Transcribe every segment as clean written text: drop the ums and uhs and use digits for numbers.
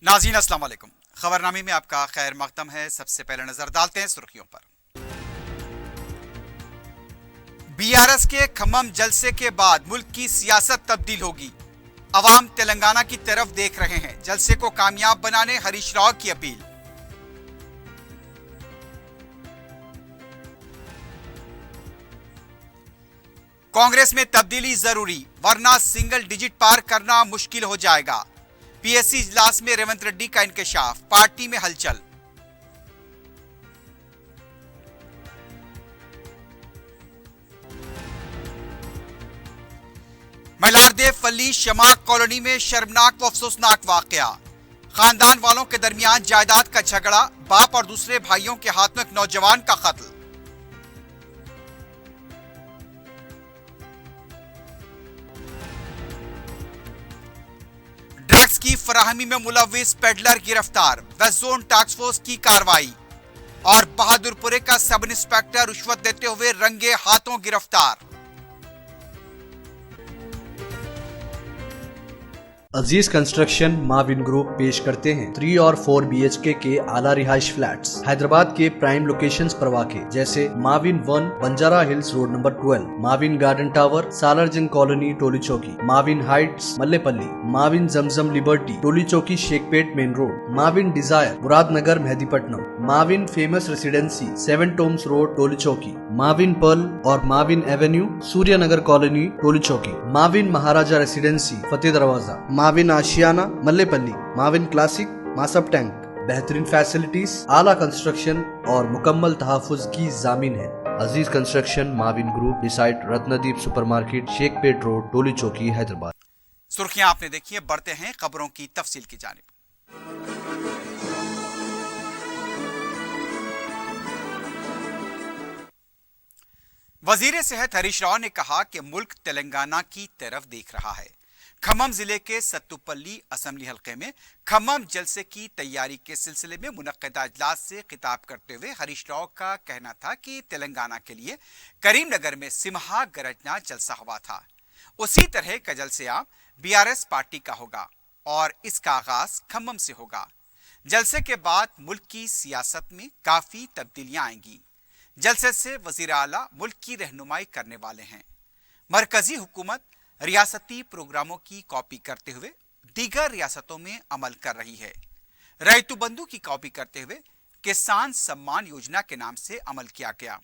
नाज़रीन अस्सलाम वालेकुम। खबरनामे में आपका खैर मकदम है। सबसे पहले नजर डालते हैं सुर्खियों पर। बीआरएस के खम्मम जलसे के बाद मुल्क की सियासत तब्दील होगी। अवाम तेलंगाना की तरफ देख रहे हैं। जलसे को कामयाब बनाने हरीश राव की अपील। कांग्रेस में तब्दीली जरूरी, वरना सिंगल डिजिट पार करना मुश्किल हो जाएगा। पीएससी इजलास में रेवंत रेड्डी का इंकशाफ, पार्टी में हलचल। मलारदेव फली शमाक कॉलोनी में शर्मनाक व अफसोसनाक वाकया। खानदान वालों के दरमियान जायदाद का झगड़ा, बाप और दूसरे भाइयों के हाथ में एक नौजवान का कत्ल। ड्रग्स की फराहमी में मुलविस पेडलर गिरफ्तार, वेस्ट जोन टास्क फोर्स की कार्रवाई। और बहादुरपुरे का सब इंस्पेक्टर रिश्वत देते हुए रंगे हाथों गिरफ्तार। अजीज कंस्ट्रक्शन माविन ग्रुप पेश करते हैं 3 और 4 BHK के आला रिहाइश फ्लैट्स हैदराबाद के प्राइम लोकेशंस पर वाक़े, जैसे Mavin 1 Banjara Hills road number 12, Mavin Garden Tower Salarjung Colony Toli Chowki, Mavin Heights Mallepally, Mavin Zamzam Liberty Toli Chowki Shaikpet main road, Mavin Desire Muradnagar Mehdipatnam, Mavin Famous Residency 7 Tombs Road Toli Chowki, Mavin Pearl और Mavin Avenue Suryanagar Colony Toli Chowki, Mavin Maharaja Residency Fateh Darwaza, Mavin Ashiana Mallepally, Mavin Classic Masab Tank. बेहतरीन फैसिलिटीज, आला कंस्ट्रक्शन और मुकम्मल तहफ़्फ़ुज़ की ज़ामीन है। Aziz construction Mavin group beside Ratnadeep supermarket Shaikpet road Toli Chowki Hyderabad. सुर्खियां आपने देखी है, बढ़ते हैं खबरों की तफसील की जानिब। वजीर सेहत हरीश राव ने कहा कि मुल्क तेलंगाना की तरफ देख रहा है। खम्मम जिले के सत्तुपल्ली असेंबली हलके में खम्मम जलसे की तैयारी के सिलसिले में मुनक्किदा इजलास से खिताब करते हुए हरीश राव का कहना था कि तेलंगाना के लिए करीमनगर में सिमहा गरजना जलसा हुआ था, उसी तरह का जलसेआम बीआरएस पार्टी का होगा और इसका आगाज खम्मम से होगा। जलसे के बाद मुल्क की सियासत में काफी तब्दीलियां आएंगी। जलसे से वजीर आला मुल्क की रहनुमाई करने वाले हैं। मरकजी हुकूमत रियासती प्रोग्रामों की कॉपी करते हुए दीगर रियासतों में अमल कर रही है। रैतु बंधु की कॉपी करते हुए किसान सम्मान योजना के नाम से अमल किया गया।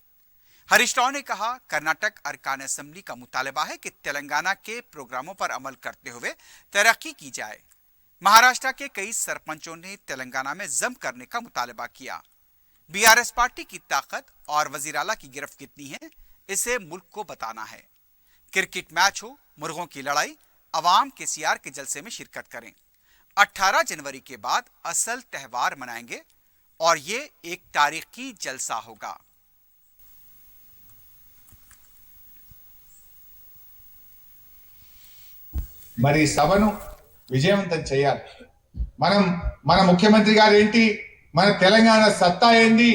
हरीश राव ने कहा, कर्नाटक अरकान असेंबली का मुतालबा है कि तेलंगाना के प्रोग्रामों पर अमल करते हुए तरक्की की जाए। महाराष्ट्र के कई सरपंचों ने तेलंगाना में जम करने का मुतालबा किया। बीआरएस पार्टी की ताकत और वजीर आला की गिरफ्त कितनी है, इसे मुल्क को बताना है। क्रिकेट मैच हो, मुर्गों की लड़ाई, अवाम के सीआर के जलसे में शिरकत करें। 18 जनवरी के बाद असल त्यौहार मनाएंगे और ये एक तारीखी जलसा होगा। మరి సభను విజయవంతం చేయాలి. మన ముఖ్యమంత్రి గారు ఏంటి, మన తెలంగాణ సత్తా ఏంది,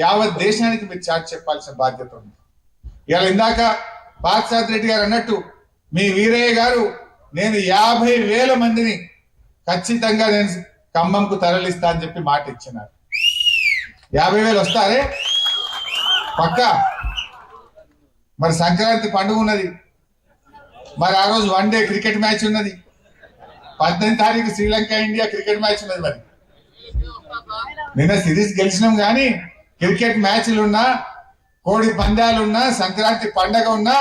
యావత్ దేశానికి మీరు చాటి చెప్పాల్సిన బాధ్యత ఉంది. ఇవాళ ఇందాక పార్సాద్ రెడ్డి గారు అన్నట్టు మీ వీరయ్య గారు నేను 50,000 మందిని ఖచ్చితంగా నేను ఖమ్మంకు తరలిస్తా అని చెప్పి మాట ఇచ్చినారు. 50,000 వస్తారే పక్కా. మరి సంక్రాంతి పండుగ ఉన్నది, మరి ఆ రోజు 1 డే క్రికెట్ మ్యాచ్ ఉన్నది, 18 తారీఖు శ్రీలంక ఇండియా క్రికెట్ మ్యాచ్ ఉన్నది. మరి నిన్న సిరీస్ గెలిచినాం కానీ క్రికెట్ మ్యాచ్లు ఉన్నా, కోడి పందాలున్నా, సంక్రాంతి పండగ ఉన్నా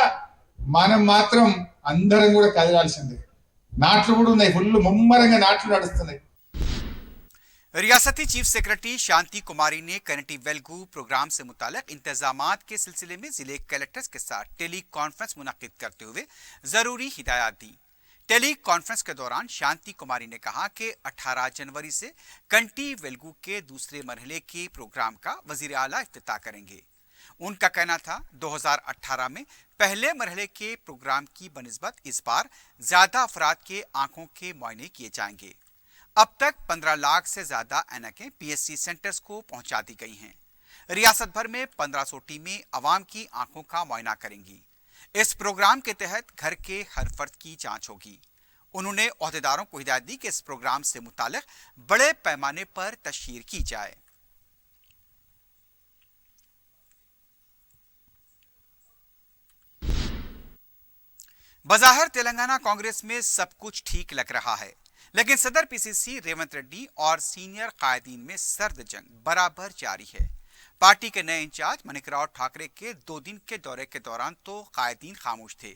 మనం మాత్రం అందరం కూడా కదలాల్సిందే. నాట్లు కూడా ఉన్నాయి, ఫుల్ ముమ్మరంగా నాట్లు నడుస్తున్నాయి. रियासती चीफ सेक्रेटरी शांति कुमारी ने कनेक्टिव वेलगू प्रोग्राम से मुताल्लिक इंतजामात के सिलसिले में जिले कलेक्टर्स के साथ टेली कॉन्फ्रेंस मुनक्किद करते हुए जरूरी हिदायत दी। टेली कॉन्फ्रेंस के दौरान शांति कुमारी ने कहा कि 18 जनवरी से कंटी वेलगू के दूसरे मरहले के प्रोग्राम का वजीर आला इफ्तिताह करेंगे। उनका कहना था 2018 में पहले मरहले के प्रोग्राम की बनिस्बत इस बार ज्यादा अफराद के आंखों के मुआयने किए जाएंगे। अब तक 15 लाख से ज्यादा ऐनकें पीएससी सेंटर्स को पहुंचा दी गई हैं। रियासत भर में 1500 टीमें अवाम की आंखों का मुआयना करेंगी। इस प्रोग्राम के तहत घर के हर फर्द की जांच होगी। उन्होंने ओहदेदारों को हिदायत दी कि इस प्रोग्राम से मुताल्लिक बड़े पैमाने पर तशहीर की जाए। बज़ाहिर तेलंगाना कांग्रेस में सब कुछ ठीक लग रहा है, लेकिन सदर पीसीसी रेवंत रेड्डी और सीनियर कायदीन में सर्द जंग बराबर जारी है। पार्टी के नए इंचार्ज माणिकराव ठाकरे के 2 दिन के दौरे के दौरान तो कायदीन खामोश थे।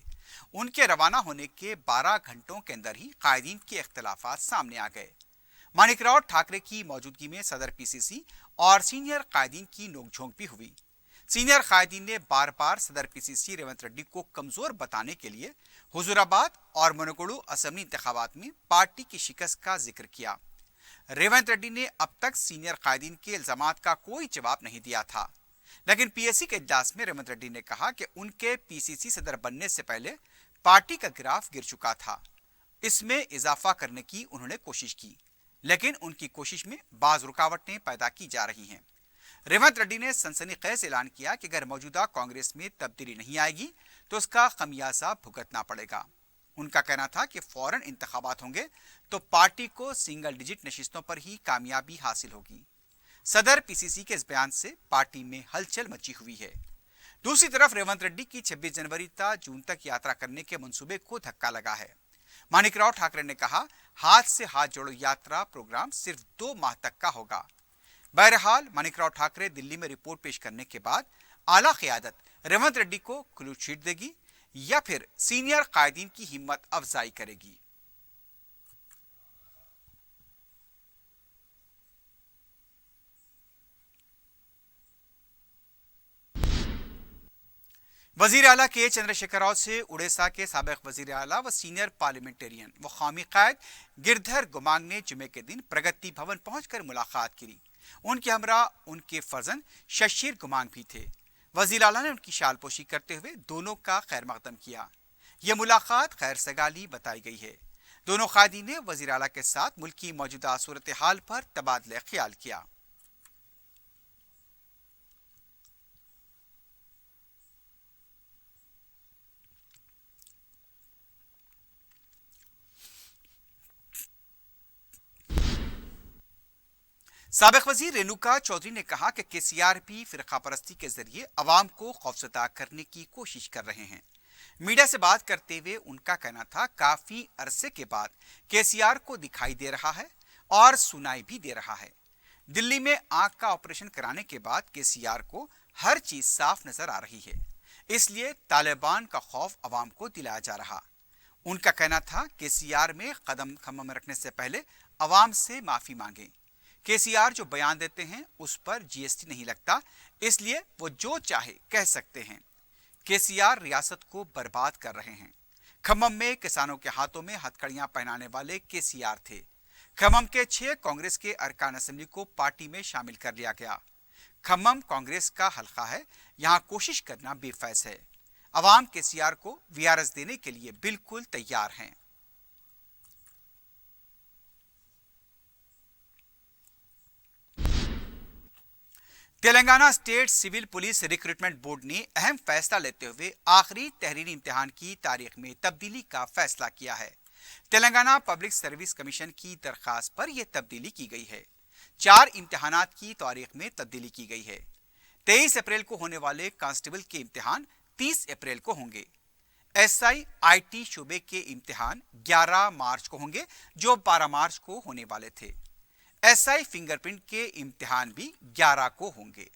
उनके रवाना होने के 12 घंटों के अंदर ही कायदीन के इख्तिलाफात सामने आ गए। माणिकराव ठाकरे की मौजूदगी में सदर पीसीसी और सीनियर कायदीन की नोकझोंक भी हुई। सीनियर कायदीन ने बार बार सदर पीसीसी रेवंत रेड्डी को कमजोर बताने के लिए हुजूराबाद और मनोगुडू असेंबली इंतखाबात में पार्टी की शिकस्त का जिक्र किया। रेवंत रेड्डी ने अब तक सीनियर कायदीन के इल्जामात का कोई जवाब नहीं दिया था, लेकिन पीएससी के इजलास में रेवंत रेड्डी ने कहा कि उनके पीसीसी सदर बनने से पहले पार्टी का ग्राफ गिर चुका था। इसमें इजाफा करने की उन्होंने कोशिश की, लेकिन उनकी कोशिश में बाज रुकावटें पैदा की जा रही हैं। रेवंत रेड्डी ने सनसनीखेज ऐलान किया कि अगर मौजूदा कांग्रेस में तब्दीली नहीं आएगी तो उसका खमियाजा भुगतना पड़ेगा। उनका कहना था कि फौरन इंतखाबात होंगे तो पार्टी को सिंगल डिजिट नशिस्तों पर ही कामयाबी हासिल होगी। सदर पीसीसी के इस बयान से पार्टी में हलचल मची हुई है। दूसरी तरफ रेवंत रेड्डी की 26 जनवरी तक जून तक यात्रा करने के मंसूबे को धक्का लगा है। माणिकराव ठाकरे ने कहा, हाथ से हाथ जोड़ो यात्रा प्रोग्राम सिर्फ 2 माह तक का होगा। बहरहाल माणिकराव ठाकरे दिल्ली में रिपोर्ट पेश करने के बाद आला क़यादत रेवंत रेड्डी को क्लीन चिट देगी या फिर सीनियर कायदीन की हिम्मत अफजाई करेगी। वजीर आला के चंद्रशेखर राव से उड़ीसा के साबिक वजीर आला व सीनियर पार्लियामेंटेरियन व कौमी कायद गिरधर गुमांग ने जुमे के दिन प्रगति भवन पहुंचकर मुलाकात की। उनके हमरा उनके फर्जंद शशीर गुमांग भी थे। वजीर आला ने उनकी शालपोशी करते हुए दोनों का खैर मकदम किया। यह मुलाकात खैर सगाली बताई गई है। दोनों कायदी ने वजीर आला के साथ मुल्क की मौजूदा सूरत हाल पर तबादला ख्याल किया। साबिक वजीर रेणुका चौधरी ने कहा कि केसीआरपी फिरका परस्ती के जरिए अवाम को खौफजदा करने की कोशिश कर रहे हैं। मीडिया से बात करते हुए उनका कहना था, काफी अरसे के बाद केसीआर को दिखाई दे रहा है और सुनाई भी दे रहा है। दिल्ली में आंख का ऑपरेशन कराने के बाद केसीआर को हर चीज साफ नजर आ रही है, इसलिए तालिबान का खौफ अवाम को दिलाया जा रहा। उनका कहना था, केसीआर में कदम खम्म रखने से पहले अवाम से माफी मांगे। केसीआर जो बयान देते हैं उस पर जीएसटी नहीं लगता, इसलिए वो जो चाहे कह सकते हैं। केसीआर रियासत को बर्बाद कर रहे हैं। खम्मम में किसानों के हाथों में हथकड़ियां पहनाने वाले केसीआर थे। खम्मम के 6 कांग्रेस के अरकान असेंबली को पार्टी में शामिल कर लिया गया। खम्मम कांग्रेस का हल्का है, यहां कोशिश करना बेफैज है। अवाम केसीआर को वीआरएस देने के लिए बिल्कुल तैयार हैं। Telangana state civil police recruitment board ने अहम फैसला लेते हुए आखिरी तहरीरी इम्तिहान की तारीख में तब्दीली का फैसला किया है। तेलंगाना पब्लिक सर्विस कमीशन की दरखास्त पर यह तब्दीली की गई है। 4 इम्तिहानात की तारीख में तब्दीली की गई है। 23 अप्रैल को होने वाले कांस्टेबल के इम्तिहान 30 अप्रैल को होंगे। एसआई आईटी शोबे के इम्तिहान 11 मार्च को होंगे, जो 12 मार्च को होने वाले थे। एसआई फिंगरप्रिंट के इम्तिहान भी 11 को होंगे।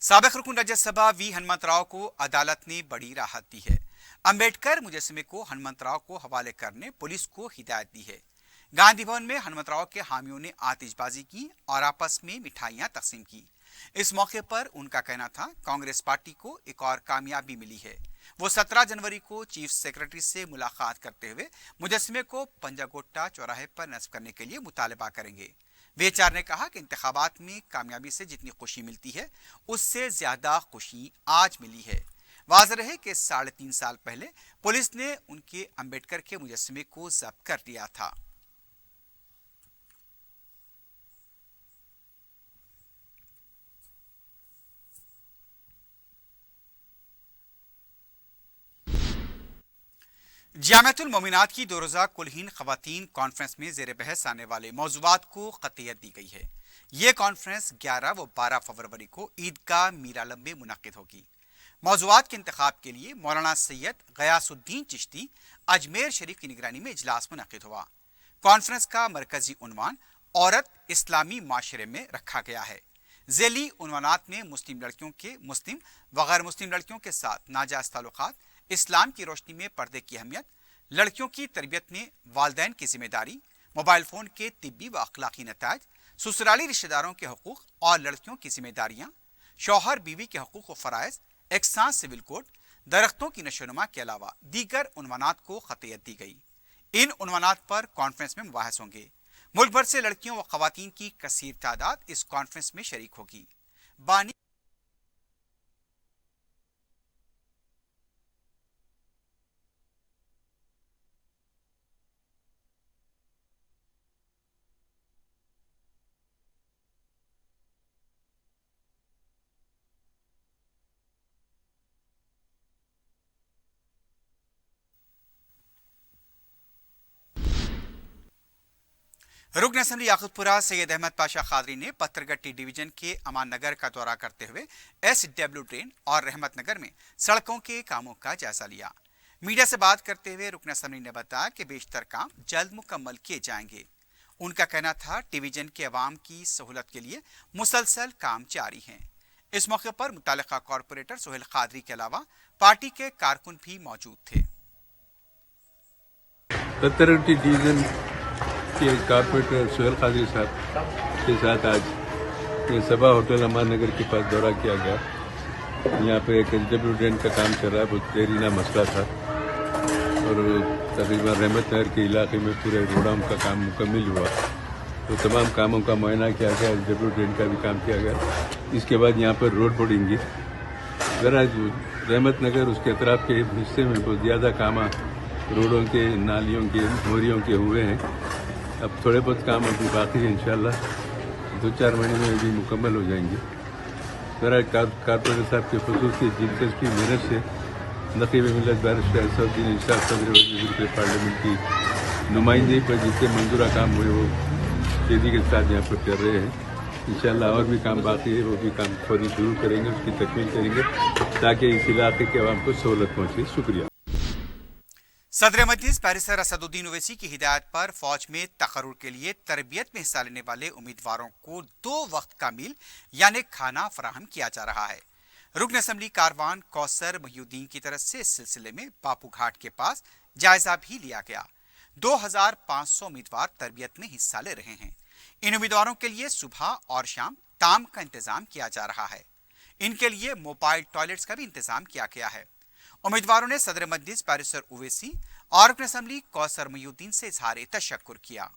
साबिक रुकन राज्यसभा वी हनुमंतराव को अदालत ने बड़ी राहत दी है। अंबेडकर मुजस्समे को हनुमंतराव को हवाले करने पुलिस को हिदायत दी है। गांधी भवन में हनुमंतराव के हामियों ने आतिशबाजी की और आपस में मिठाइयां तकसीम की। इस मौके पर उनका कहना था, कांग्रेस पार्टी को एक और कामयाबी मिली है। वो 17 जनवरी को चीफ सेक्रेटरी से मुलाकात करते हुए मुजस्समे को पंजागोट्टा चौराहे पर नस्ब करने के लिए मुतालबा करेंगे। वीएचआर ने कहा कि इंतखाबात में कामयाबी से जितनी खुशी मिलती है, उससे ज्यादा खुशी आज मिली है। वाज़ेह रहे कि 3.5 साल पहले पुलिस ने उनके अंबेडकर के मुजस्समे को जब्त कर लिया था। जामियातुल मोमिनात की 2 रोज़ा कुलहीन ख़वातीन कॉन्फ्रेंस में ज़ेर बहस आने वाले मौज़ूआत को क़तियत दी गई है। ये कॉन्फ्रेंस 11 व 12 फरवरी को ईदगाह मीरालम में मुनक़िद होगी। मौज़ूआत के इंतखाब के लिए मौलाना सैयद गयासुद्दीन चिश्ती अजमेर शरीफ की निगरानी में इजलास मुनक़िद हुआ। कॉन्फ्रेंस का मरकजी उन्वान औरत इस्लामी माशरे में रखा गया है। ज़ेली उन्वानात में मुस्लिम लड़कियों के मुस्लिम व गैर मुस्लिम लड़कियों के साथ नाजायज़ ताल्लुकात, इस्लाम की रोशनी में पर्दे की अहमियत, लड़कियों की तरबियत में वालिदैन की जिम्मेदारी, मोबाइल फ़ोन के तिब्बी व अखलाकी नतायज, ससुराली रिश्तेदारों के हकूक़ और लड़कियों की जिम्मेदारियाँ, शौहर बीवी के हकूक़ व फ़राइज़, एकसां सिविल कोड, दरख्तों की नशोनुमा के अलावा दीगर उन्वानात को क़तियत दी गई। इन उन्वानात पर कॉन्फ्रेंस में मुबाहस होंगे। मुल्क भर से लड़कियों व ख़वातीन की कसीर तादाद इस कॉन्फ्रेंस में शरीक होगी। बानी रुकन असम्बली याकुतपुरा सैयद अहमद पाशा खादरी ने पत्थरगट्टी डिवीजन के अमान नगर का दौरा करते हुए SW ट्रेन और रहमत नगर में सड़कों के कामों का जायजा लिया। मीडिया से बात करते हुए रुकन असम्बली ने बताया कि बेशतर काम जल्द मुकम्मल किए जाएंगे। उनका कहना था डिवीजन के अवाम की सहूलत के लिए मुसलसल काम जारी हैं। इस मौके पर मुतालिका कॉरपोरेटर सोहेल खादरी के अलावा पार्टी के कारकुन भी मौजूद थे। पत्थरगट्टी डिवीजन के कॉर्पोरेटर सोहेल खादरी साहब के साथ आज ये सभा होटल अमान नगर के पास दौरा किया गया। यहाँ पे एक SW ट्रेन का काम चल रहा है, बहुत देरीना मसला था और तकरीबन रहमत नगर के इलाके में पूरे रोडाम का काम मुकम्मल हुआ। तो तमाम कामों का मुआयना किया गया, SW ट्रेन का भी काम किया गया। इसके बाद यहाँ पर रोड बढ़ेंगी। ज़रा रहमत नगर उसके अतराफ के हिस्से में बहुत ज़्यादा काम रोडों के, नालियों के, मोरियों के हुए हैं। अब थोड़े बहुत काम अभी बाकी है, इंशाल्लाह 2-4 महीने में भी मुकम्मल हो जाएंगे। ज़रा कॉर्पोरेटर साहब के खुसूसी दिलचस्पी मेहनत से नक़ीब मिल्लत बैरिस्टर असदुद्दीन इशराक सदर वज़ीर पार्लियामेंट की नुमाइंदगी पर जितने मंजूरा काम हुए वो तेज़ी के साथ यहाँ पर कर रहे हैं। इंशाल्लाह और भी काम बाकी है, वो भी काम फौरी शुरू करेंगे, उसकी तकमील करेंगे ताकि इस इलाके के अवाम को सहूलत पहुँचे। शुक्रिया। सदर मजलिस बैरिस्टर असदुद्दीन ओवैसी की हिदायत पर फौज में तकर्रुर के लिए तरबियत में हिस्सा लेने वाले उम्मीदवारों को 2 वक्त का मील यानी खाना फराहम किया जा रहा है। रुकन असम्बली कारवान कौसर महिउद्दीन की तरफ से इस सिलसिले में बापू घाट के पास जायजा भी लिया गया। 2500 उम्मीदवार तरबियत में हिस्सा ले रहे हैं। इन उम्मीदवारों के लिए सुबह और शाम ताम का इंतजाम किया जा रहा है। इनके लिए मोबाइल टॉयलेट्स का भी इंतजाम किया गया है। उम्मीदवारों ने सदर मजलिस बैरिस्टर ओवैसी और रुकन असम्बली कौसर महिउद्दीन से इजहार तशक्कुर किया।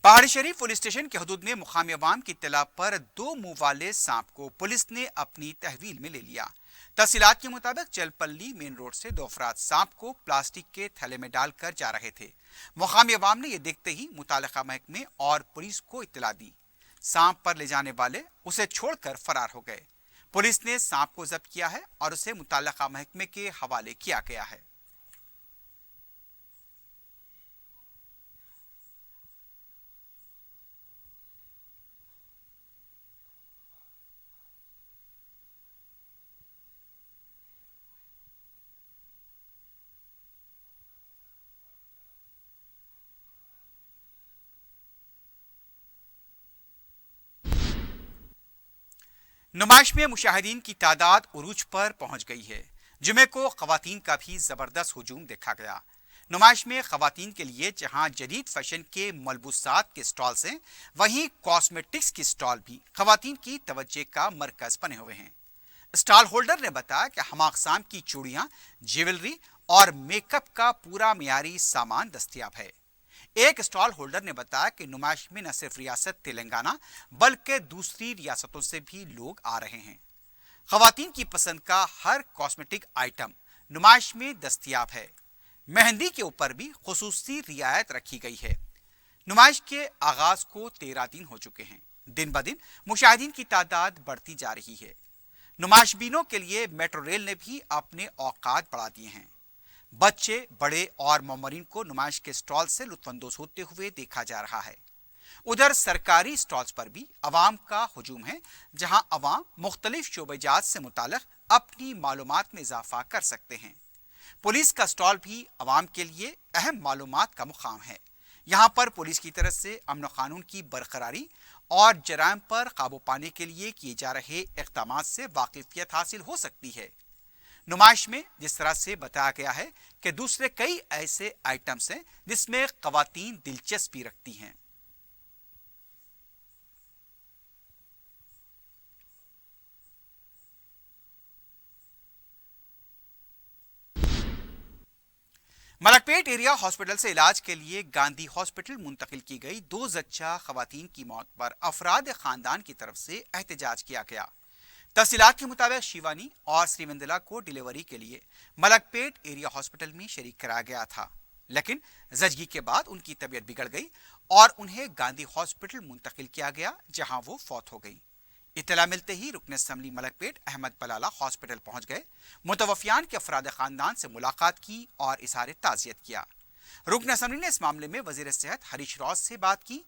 पहाड़ी शरीफ पुलिस स्टेशन के हदूद में मुकामी अवाम की इत्तला पर 2 मुंह वाले सांप को पुलिस ने अपनी तहवील में ले लिया। तफसीलात के मुताबिक चलपल्ली मेन रोड से 2 अफराद सांप को प्लास्टिक के थैले में डालकर जा रहे थे। मुकामी अवाम ने यह देखते ही मुतालिका महकमे और पुलिस को इत्तला दी। सांप पर ले जाने वाले उसे छोड़कर फरार हो गए। पुलिस ने सांप को जब्त किया है और उसे मुतालिका महकमे के हवाले किया गया है। नुमाइश में मुशाहिदीन की तादाद उरूज पर पहुंच गई है। जुमे को खवातीन का भी जबरदस्त हुजूम देखा गया। नुमाइश में खवातीन के लिए जहां जदीद फैशन के मलबूसात के स्टॉल्स हैं, वहीं कॉस्मेटिक्स की स्टॉल भी खवातीन की तवज्जे का मरकज बने हुए हैं। स्टॉल होल्डर ने बताया कि हम अक़साम की चूड़ियां, ज्वेलरी और मेकअप का पूरा मियारी सामान दस्तयाब है। एक स्टॉल होल्डर ने बताया कि नुमाइश में न सिर्फ रियासत तेलंगाना बल्कि दूसरी रियासतों से भी लोग आ रहे हैं। खवातीन की पसंद का हर कॉस्मेटिक आइटम नुमाइश में दस्तयाब है। मेहंदी के ऊपर भी खुसूसी रियायत रखी गई है। नुमाइश के आगाज को 13 दिन हो चुके हैं। दिन ब दिन मुशाहिदीन की तादाद बढ़ती जा रही है। नुमाइशबीनों के लिए मेट्रो रेल ने भी अपने औकात बढ़ा दिए हैं। बच्चे, बड़े और ममरीन को नुमाइश के स्टॉल से लुत्फानंदोज होते हुए देखा जा रहा है। उधर सरकारी स्टॉल्स पर भी अवाम का हुजूम है, जहां अवाम मुख्तलिफ शोबेजात से मुताल्लिक अपनी मालूमात में इजाफा कर सकते हैं। पुलिस का स्टॉल भी अवाम के लिए अहम मालूमात का मुकाम है। यहाँ पर पुलिस की तरफ से अमन कानून की बरकरारी और जराइम पर काबू पाने के लिए किए जा रहे इक़दामात से वाकिफियत हासिल हो सकती है। नुमाइश में जिस तरह से बताया गया है कि दूसरे कई ऐसे आइटम्स हैं जिसमें ख़वातीन दिलचस्पी रखती हैं। मलकपेट एरिया हॉस्पिटल से इलाज के लिए गांधी हॉस्पिटल मुंतकिल की गई 2 ज़च्चा खवातीन की मौत पर अफराद खानदान की तरफ से एहतजाज किया गया। तफसीलात के मुताबिक शिवानी और श्रीवंदला को डिलीवरी के लिए मलकपेट एरिया हॉस्पिटल में शरीक कराया गया था, लेकिन जजगी के बाद उनकी तबीयत बिगड़ गई और उन्हें गांधी हॉस्पिटल मुंतकिल किया गया, जहां वो फौत हो गई। इत्तला मिलते ही रुकन असम्बली मलकपेट अहमद बलाला हॉस्पिटल पहुंच गए, मुतवफ़ियान के अफराद खानदान से मुलाकात की और इज़हार ताज़ियत किया। रुकन असम्बली ने इस मामले में वज़ीर सेहत हरीश राव से बात की,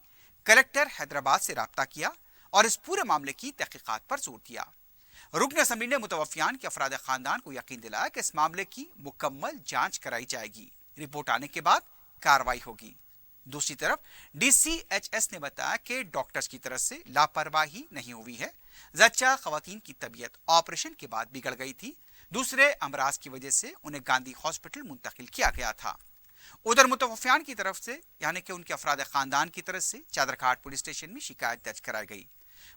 कलेक्टर हैदराबाद से राब्ता किया और इस पूरे मामले की तहकीकात पर जोर दिया। रुकन असम्बली ने मुतवफ़ियान के अफराद खानदान को यकीन दिलाया कि इस मामले की मुकम्मल जाँच कराई जाएगी, रिपोर्ट आने के बाद कार्रवाई होगी। दूसरी तरफ DCHS ने बताया कि डॉक्टर्स की तरफ से लापरवाही नहीं हुई है। ज़च्चा खवातीन की तबीयत ऑपरेशन के बाद बिगड़ गई थी। दूसरे अमराज की वजह से उन्हें गांधी हॉस्पिटल मुंतकिल किया गया था। उधर मुतवफ़ियान की तरफ से यानी कि उनके अफराद खानदान की तरफ से चादरघाट पुलिस स्टेशन में शिकायत दर्ज कराई गई।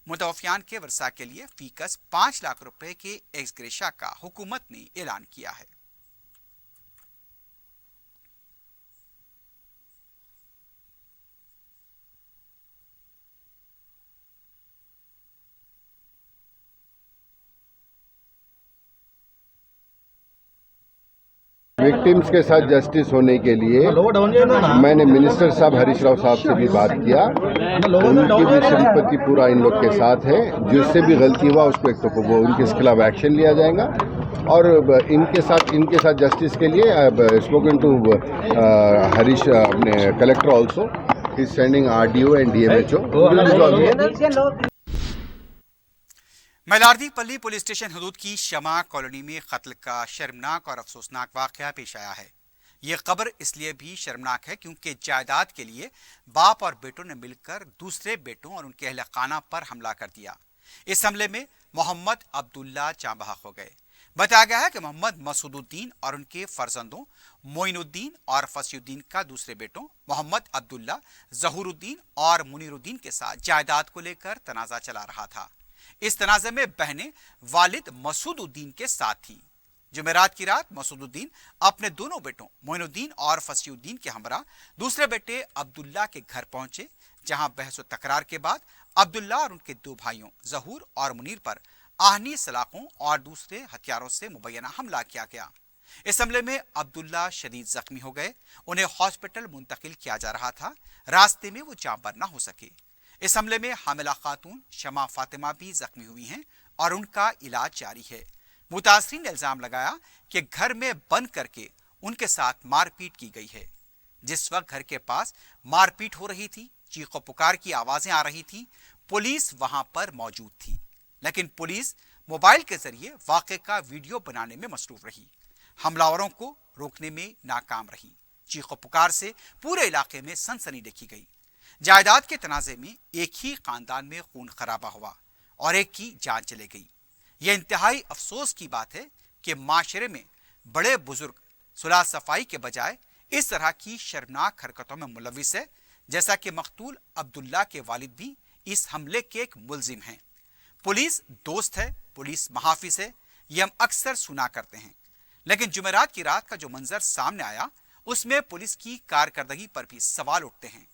मुतवफ़ियान के वर्सा के लिए फीकस 5 लाख रुपए के एक्स ग्रेशा का हुकूमत ने ऐलान किया है। विक्टिम्स के साथ जस्टिस होने के लिए मैंने मिनिस्टर साहब हरीश राव साहब से भी बात किया। उनकी भी सिंपैथी पूरा इन लोग के साथ है। जिससे भी गलती हुआ उसको एक तो वो उनके खिलाफ एक्शन लिया जाएगा और इनके साथ जस्टिस के लिए स्पोकन टू हरीश अपने collector also he sending RDO and DMHO। Malaridipally police station हदूद की शमा कॉलोनी में कत्ल का शर्मनाक और अफसोसनाक वाकया पेश आया है। ये खबर इसलिए भी शर्मनाक है क्योंकि जायदाद के लिए बाप और बेटों ने मिलकर दूसरे बेटों और उनके अहले खाना पर हमला कर दिया। इस हमले में मोहम्मद अब्दुल्ला जाँ बहक हो गए। बताया गया है कि मोहम्मद मसूदुद्दीन और उनके फर्जंदों मोइनुद्दीन और फसीउद्दीन का दूसरे बेटों मोहम्मद अब्दुल्ला, जहूरुद्दीन और मुनीरुद्दीन के साथ जायदाद को लेकर तनाज़ा चला रहा था। इस तनाज़े में बहनें वालिद मसूदुद्दीन के साथ थी। जुमेरात की रात मसूदुद्दीन अपने दोनों बेटों मोइनुद्दीन और फसीउद्दीन के हमरा दूसरे बेटे अब्दुल्ला के घर पहुंचे, जहां बहस व तकरार के बाद अब्दुल्ला और उनके 2 भाइयों जहूर और मुनीर पर आहनी सलाखों और दूसरे हथियारों से मुबैना हमला किया गया। इस हमले में अब्दुल्ला शदीद जख्मी हो गए। उन्हें हॉस्पिटल मुंतकिल किया जा रहा था। रास्ते में वो जांबर न हो सके। इस हमले में हामिला खातून शमा फातिमा भी जख्मी हुई हैं और उनका इलाज जारी है। मुतासरीन ने इल्जाम लगाया कि घर में बंद करके उनके साथ मारपीट की गई है। जिस वक्त घर के पास मारपीट हो रही थी, चीखों पुकार की आवाजें आ रही थी, पुलिस वहां पर मौजूद थी, लेकिन पुलिस मोबाइल के जरिए वाक़े का वीडियो बनाने में मसरूफ रही। हमलावरों को रोकने में नाकाम रही। चीखों पुकार से पूरे इलाके में सनसनी देखी गई। जायदाद के तनाजे में एक ही खानदान में खून खराबा हुआ और एक की जान चली गई। यह इंतहाई अफसोस की बात है कि माशरे में बड़े बुजुर्ग सुलह सफाई के बजाय इस तरह की शर्मनाक हरकतों में मुलविस है, जैसा कि मकतूल अब्दुल्ला के वालिद भी इस हमले के एक मुलजिम हैं। पुलिस दोस्त है, पुलिस महाफिज है, ये हम अक्सर सुना करते हैं, लेकिन जुमेरात की रात का जो मंजर सामने आया اس میں पुलिस की कारकर्दगी पर भी सवाल उठते हैं।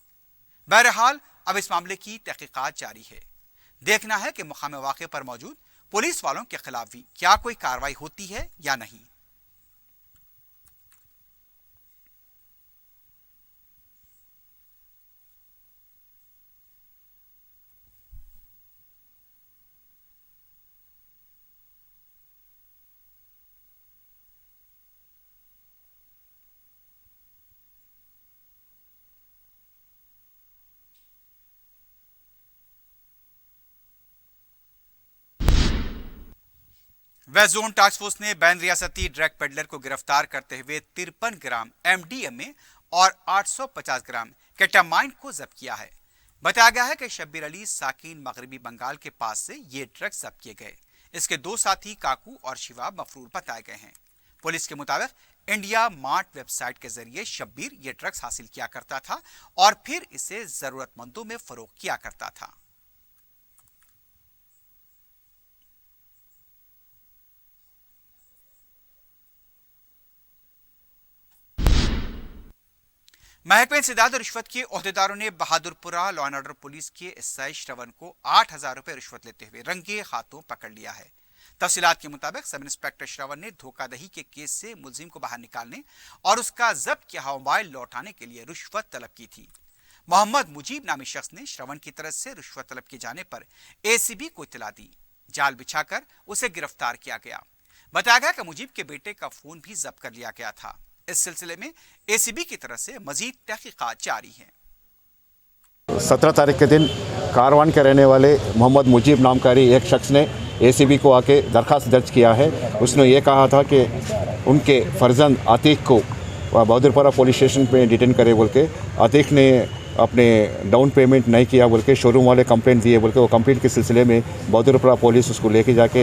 बहरहाल अब इस मामले की तहकीकात जारी है। देखना है कि मुकाम वाक़े पर मौजूद पुलिस वालों के खिलाफ भी क्या कोई कार्रवाई होती है या नहीं। वेस्ट जोन टास्क फोर्स ने बैन रियासती ड्रग पेडलर को गिरफ्तार करते हुए 53 ग्राम MDMA और 850 ग्राम केटामाइन को जब्त किया है। बताया गया है कि शब्बीर अली साकिन मगरबी बंगाल के पास से ये ड्रग्स जब्त किए गए। इसके दो साथी काकू और शिवा मफरूर बताए गए हैं। पुलिस के मुताबिक इंडिया मार्ट वेबसाइट के जरिए शब्बीर ये ड्रग्स हासिल किया करता था और फिर इसे जरूरतमंदों में फरोख्त किया करता था। महकमे इंसदाद और रिश्वत के ओहदेदारों ने Bahadurpura law and order police के एसआई श्रवण को 8,000 रुपए रिश्वत लेते हुए रंगे हाथों पकड़ लिया है। तफसीलात के मुताबिक सब इंस्पेक्टर श्रवण ने धोखाधड़ी के केस से मुलजिम को बाहर निकालने और उसका जब्त किया मोबाइल लौटाने के लिए रिश्वत तलब की थी। मोहम्मद मुजीब नामी शख्स ने श्रवण की तरफ से रिश्वत तलब किए जाने पर ACB को इत्तला दी। जाल बिछाकर उसे गिरफ्तार किया गया। बताया गया कि मुजीब के बेटे का फोन भी जब्त कर लिया गया था। इस सिलसिले में ACB की तरफ से मजीद तहकीकात जारी है। 17 तारीख के दिन कारवान के रहने वाले मोहम्मद मुजीब नामकारी एक शख्स ने ACB को आके दरखास्त दर्ज किया है। उसने ये कहा था कि उनके फर्जंद आतिक को बहादुरपुरा पुलिस स्टेशन पे डिटेन करे बोल के। आतिक ने अपने डाउन पेमेंट नहीं किया बोल के शोरूम वाले कंप्लेंट दिए बोल के। वो कंप्लेंट के सिलसिले में बहादुरपुरा पुलिस उसको लेके जाके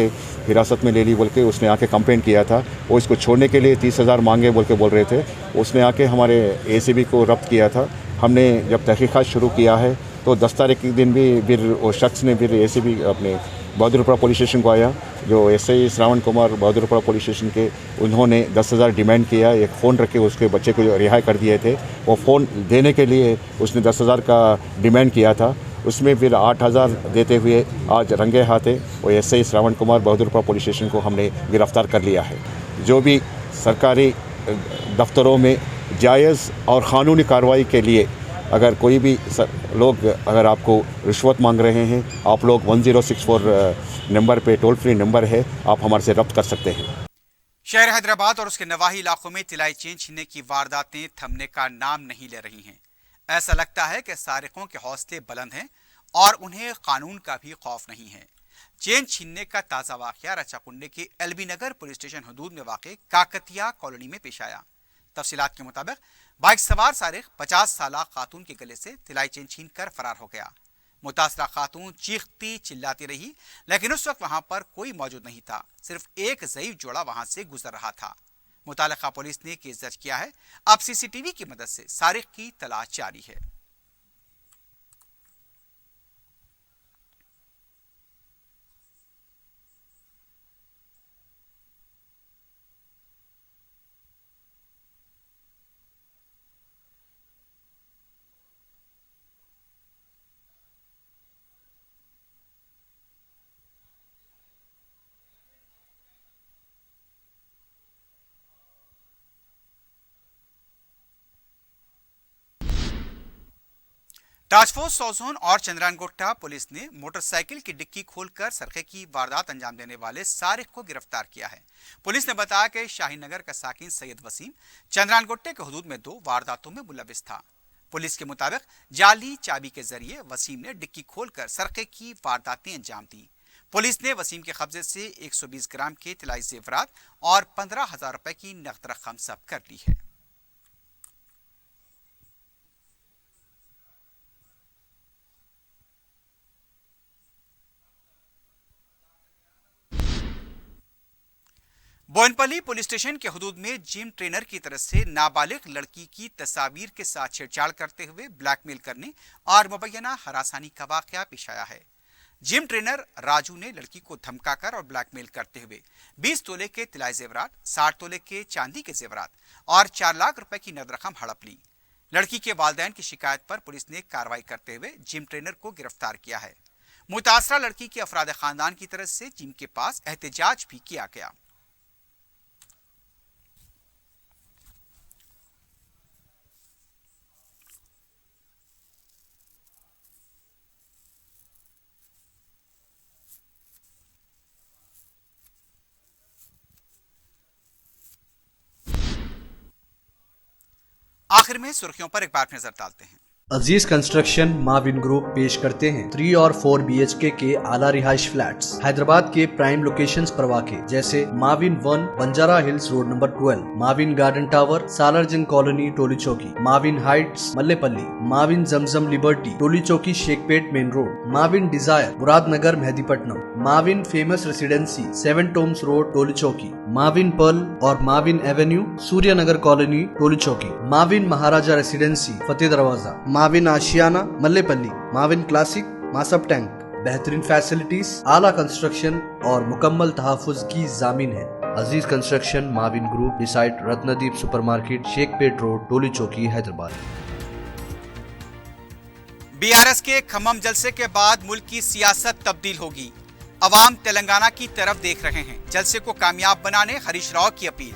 हिरासत में ले ली बोल के उसने आके कंप्लेंट किया था। वो इसको छोड़ने के लिए 30,000 मांगे बोल के बोल रहे थे। उसने आके हमारे ACB को रब्त किया था। हमने जब तहकीकात शुरू किया है तो 10 तारीख के दिन भी फिर वो शख्स ने फिर ACB अपने बहादुरपुरा पुलिस स्टेशन को आया। जो SI Shravan Kumar Bahadurpura police station के, उन्होंने 10,000 डिमांड किया। एक फ़ोन रख के उसके बच्चे को रिहाई कर दिए थे। वो फ़ोन देने के लिए उसने 10,000 का डिमांड किया था। उसमें फिर 8,000 देते हुए आज रंगे हाथे वो SI Shravan Kumar Bahadurpura police station को हमने गिरफ़्तार कर लिया है। जो भी सरकारी दफ्तरों में जायज़ और क़ानूनी कार्रवाई के लिए अगर कोई भी लोग अगर आपको रिश्वत मांग रहे हैं, आप लोग 1064 नंबर पे टोल फ्री नंबर है, आप हमारे से रब्त कर सकते हैं। शहर हैदराबाद और उसके नवाही इलाकों में तिलाई चेन छीनने की वारदातें थमने का नाम नहीं ले रही हैं। ऐसा लगता है कि सारिकों के हौसले बुलंद हैं और उन्हें कानून का भी खौफ नहीं है। चेन छीनने का ताज़ा वाक़या रचाकुंडे के LB नगर पुलिस स्टेशन हदूद में वाक़ काकतिया कॉलोनी में पेश आया। तफसीलात के मुताबिक बाइक सवार सारिक 50 साला खातून के गले से तिलाई चेन छीन कर फरार हो गया। मुतासरा खातून चीखती चिल्लाती रही, लेकिन उस वक्त वहां पर कोई मौजूद नहीं था। सिर्फ एक ज़ईफ जोड़ा वहां से गुजर रहा था। मुतालिका पुलिस ने केस दर्ज किया है। अब CCTV की मदद से सारिक की तलाश जारी है। टास्क फोर्स सौजोन और चंद्रानगोट्टा पुलिस ने मोटरसाइकिल की डिक्की खोलकर सरखे की वारदात अंजाम देने वाले सारिक को गिरफ्तार किया है। पुलिस ने बताया कि शाहीन नगर का साकिन सैयद वसीम चंद्रानगोट्टे के हदूद में 2 वारदातों में मुलविस था। पुलिस के मुताबिक जाली चाबी के जरिए वसीम ने डिक्की खोलकर सरखे की वारदातें अंजाम दी। पुलिस ने वसीम के कब्जे से 120 ग्राम के तिलाई जेवरात और 15,000 रुपए की नकद रकम जब्त कर ली है। बोयनपल्ली पुलिस स्टेशन के हदूद में जिम ट्रेनर की तरफ से नाबालिग लड़की की तस्वीर के साथ छेड़छाड़ करते हुए ब्लैकमेल करने और मुबैना हरासानी का वाकया पेश आया है। जिम ट्रेनर राजू ने लड़की को धमकाकर और ब्लैकमेल करते हुए 20 तोले के तिलाई जेवरात, 60 तोले के चांदी के जेवरात और 4 लाख रुपए की नगद रकम हड़प ली। लड़की के वालिदैन की शिकायत पर पुलिस ने कार्रवाई करते हुए जिम ट्रेनर को गिरफ्तार किया है। मुतासरा लड़की के अफराद खानदान की तरफ से जिम के पास एहतजाज भी किया गया। आखिर में सुर्खियों पर एक बार नजर डालते हैं। अजीज कंस्ट्रक्शन माविन ग्रुप पेश करते हैं 3 और 4 BHK के आला रिहाइश फ्लैट्स हैदराबाद के प्राइम लोकेशंस पर वाक़े जैसे Mavin 1 Banjara Hills road number 12, Mavin Garden Tower Salarjung Colony Toli Chowki, Mavin Heights Mallepally, Mavin Zamzam Liberty Toli Chowki Shaikpet main road, Mavin Desire Muradnagar Mehdipatnam, Mavin Famous Residency 7 Tombs Road Toli Chowki, Mavin Pearl और Mavin Avenue Suryanagar Colony Toli Chowki, Mavin Maharaja Residency Fateh Darwaza, Mavin Ashiana Mallepally, Mavin Classic Masab Tank. बेहतरीन फैसिलिटीज, आला कंस्ट्रक्शन और मुकम्मल तहफ़्फ़ुज़ की जामीन है। Aziz construction Mavin group beside Ratnadeep supermarket Shaikpet road Toli Chowki Hyderabad. BRS के खम्मम जलसे के बाद मुल्क की सियासत तब्दील होगी। अवाम तेलंगाना की तरफ देख रहे हैं। जलसे को कामयाब बनाने हरीश राव की अपील।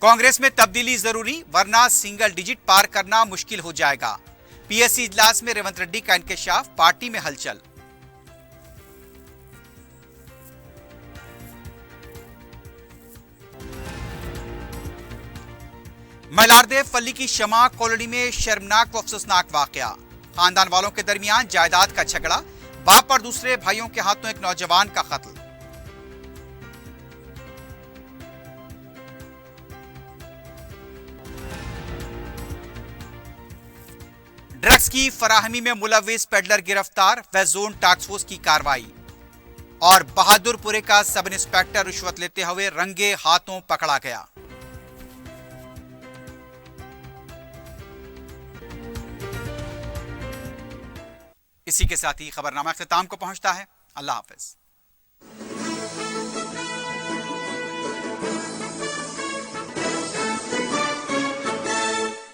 कांग्रेस में तब्दीली जरूरी, वरना सिंगल डिजिट पार करना मुश्किल हो जाएगा। पीएससी इजलास में रेवंत रेड्डी का इंकशाफ, पार्टी में हलचल। मलारदेव फल्ली की शमा कॉलोनी में शर्मनाक व अफसोसनाक वाकया। खानदान वालों के दरमियान जायदाद का झगड़ा, बाप और दूसरे भाइयों के हाथों एक नौजवान का कत्ल। ड्रग्स की फराहमी में मुलविस पेडलर गिरफ्तार, वेस्ट जोन टास्क फोर्स की कार्रवाई। और बहादुरपुरे का सब इंस्पेक्टर रिश्वत लेते हुए रंगे हाथों पकड़ा गया। इसी के साथ ही खबरनामा इख्तिताम को पहुंचता है। अल्लाह हाफिज।